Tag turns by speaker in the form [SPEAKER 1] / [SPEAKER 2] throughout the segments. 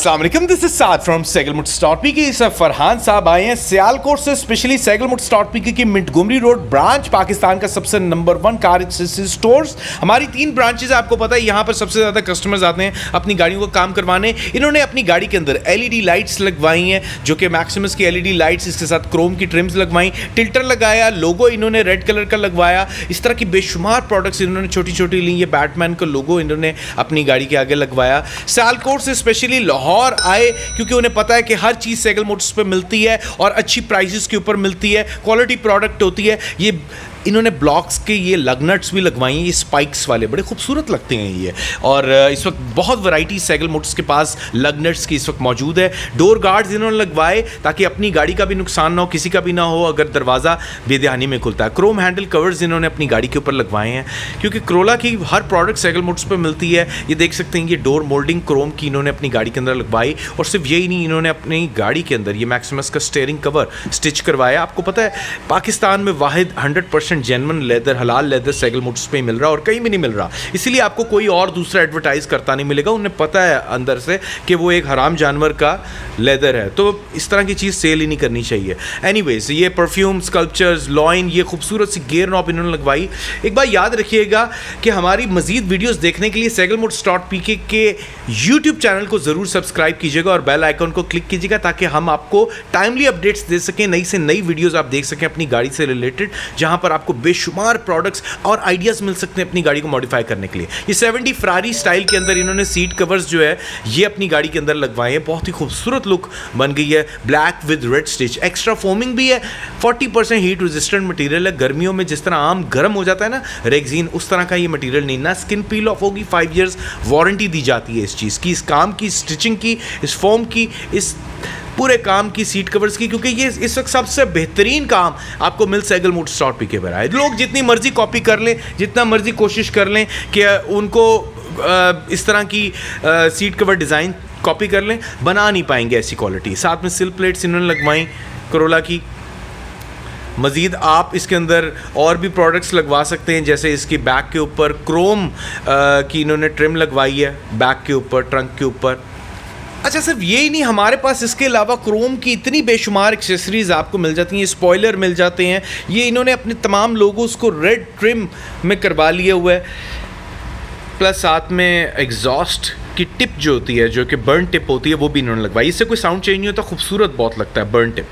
[SPEAKER 1] अस्सलामुअलैकुम, this is Saad from SehgalMotors.PK। इस फरहान साहब आए हैं सियालकोट से स्पेशली SehgalMotors.PK की मोंटगोमरी रोड ब्रांच, पाकिस्तान का सबसे नंबर 1 कार एक्सेसरी स्टोर्स। हमारी 3 ब्रांचेस है, आपको पता है यहाँ पर सबसे ज़्यादा कस्टमर्स आते हैं अपनी गाड़ियों को काम करवाने। इन्होंने अपनी गाड़ी के अंदर LED लाइट्स लगवाई हैं, जो कि मैक्सिमस की LED लाइट्स, इसके साथ क्रोम की ट्रिम्स लगवाई, टिल्टर लगाया, लोगो इन्होंने रेड कलर का लगवाया। इस तरह की बेशुमार प्रोडक्ट्स इन्होंने छोटी छोटी ली। ये बैटमैन का लोगो इन्होंने अपनी गाड़ी के आगे लगवाया। सियालकोट से स्पेशली लाहौर आए क्योंकि उन्हें पता है कि हर चीज़ सैगल मोटर्स पे मिलती है और अच्छी प्राइसेस के ऊपर मिलती है, क्वालिटी प्रोडक्ट होती है। ये इन्होंने ब्लॉक्स के ये लग नट्स भी लगवाई हैं, ये स्पाइक्स वाले बड़े खूबसूरत लगते हैं ये। और इस वक्त बहुत वैरायटी सैगल मोटर्स के पास लग नट्स की इस वक्त मौजूद है। डोर गार्ड्स इन्होंने लगवाए ताकि अपनी गाड़ी का भी नुकसान ना हो, किसी का भी ना हो अगर दरवाज़ा बेध्यानी में खुलता है। क्रोम हैंडल कवर्स इन्होंने अपनी गाड़ी के ऊपर लगवाए हैं क्योंकि Corolla की हर प्रोडक्ट सैगल मोटर्स पर मिलती है। ये देख सकते हैं, ये डोर मोल्डिंग क्रोम की इन्होंने अपनी गाड़ी के अंदर लगवाई। और सिर्फ यही नहीं, इन्होंने अपनी गाड़ी के अंदर ये मैक्सिमस का स्टीयरिंग कवर स्टिच करवाया। आपको पता है पाकिस्तान में वाहिद 100% जेन्युइन लेदर, हलाल लेदर सैगल मोटर्स पे मिल रहा है और कहीं भी नहीं मिल रहा, इसीलिए आपको कोई और दूसरा एडवर्टाइज करता नहीं मिलेगा। उन्हें पता है अंदर से कि वो एक हराम जानवर का लेदर है, तो इस तरह की चीज़ सेल ही नहीं करनी चाहिए। एनीवेज, ये परफ्यूम, स्कल्पचर्स, लॉइन, ये खूबसूरत सी गियर नॉब इन्होंने लगवाई। एक बार याद रखिएगा कि हमारी मजीद वीडियोस देखने के लिए SehgalMotors.PK के यूट्यूब चैनल को ज़रूर सब्सक्राइब कीजिएगा और बेल आइकन को क्लिक कीजिएगा ताकि हम आपको टाइमली अपडेट्स दे सकें, नई से नई वीडियोज़ आप देख सकें अपनी गाड़ी से रिलेटेड, जहाँ पर आपको बेशुमार प्रोडक्ट्स और आइडियाज़ मिल सकते हैं अपनी गाड़ी को मॉडिफाई करने के लिए। ये 70 फरारी स्टाइल के अंदर इन्होंने सीट कवर्स जो है ये अपनी गाड़ी के अंदर लगवाए हैं। बहुत ही खूबसूरत लुक बन गई है, black with red stitch, extra foaming भी है, 40% हीट रेजिस्टेंट मटेरियल है। गर्मियों में जिस तरह आम गर्म हो जाता है ना रेगजीन, उस तरह का ये मटेरियल नहीं, ना स्किन पील ऑफ होगी। 5 years वारंटी दी जाती है इस चीज़ की, इस काम की, स्टिचिंग की, इस फोम की, इस पूरे काम की, सीट कवर्स की, क्योंकि ये इस वक्त सबसे बेहतरीन काम आपको मिल SehgalMotors.PK पर आए। लोग जितनी मर्जी कॉपी कर लें, जितना मर्जी कोशिश कर लें कि उनको इस तरह की सीट कवर डिज़ाइन कॉपी कर लें, बना नहीं पाएंगे ऐसी क्वालिटी। साथ में सिल प्लेट्स इन्होंने लगवाई Corolla की। मज़ीद आप इसके अंदर और भी प्रोडक्ट्स लगवा सकते हैं, जैसे इसकी बैक के ऊपर क्रोम की इन्होंने ट्रिम लगवाई है, बैक के ऊपर, ट्रंक के ऊपर। अच्छा, सिर्फ यही नहीं, हमारे पास इसके अलावा क्रोम की इतनी बेशुमार एक्सेसरीज़ आपको मिल जाती हैं। स्पॉयलर मिल जाते हैं, ये इन्होंने अपने तमाम लोगोस को रेड ट्रिम में करवा लिया हुआ है। प्लस साथ में एग्जॉस्ट की टिप जो होती है, जो कि बर्न टिप होती है, वो भी इन्होंने लगवाई। इससे कोई साउंड चेंज नहीं होता, खूबसूरत बहुत लगता है बर्न टिप,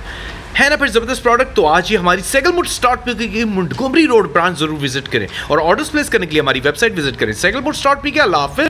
[SPEAKER 1] है ना। फिर ज़बरदस्त प्रोडक्ट। तो आज ही हमारी SehgalMotors.PK की मोंटगोमरी रोड ब्रांच ज़रूर विजिट करें और ऑर्डर्स प्लेस करने के लिए हमारी वेबसाइट विजिट करें SehgalMotors.PK। अल्लाह हाफ़िज़।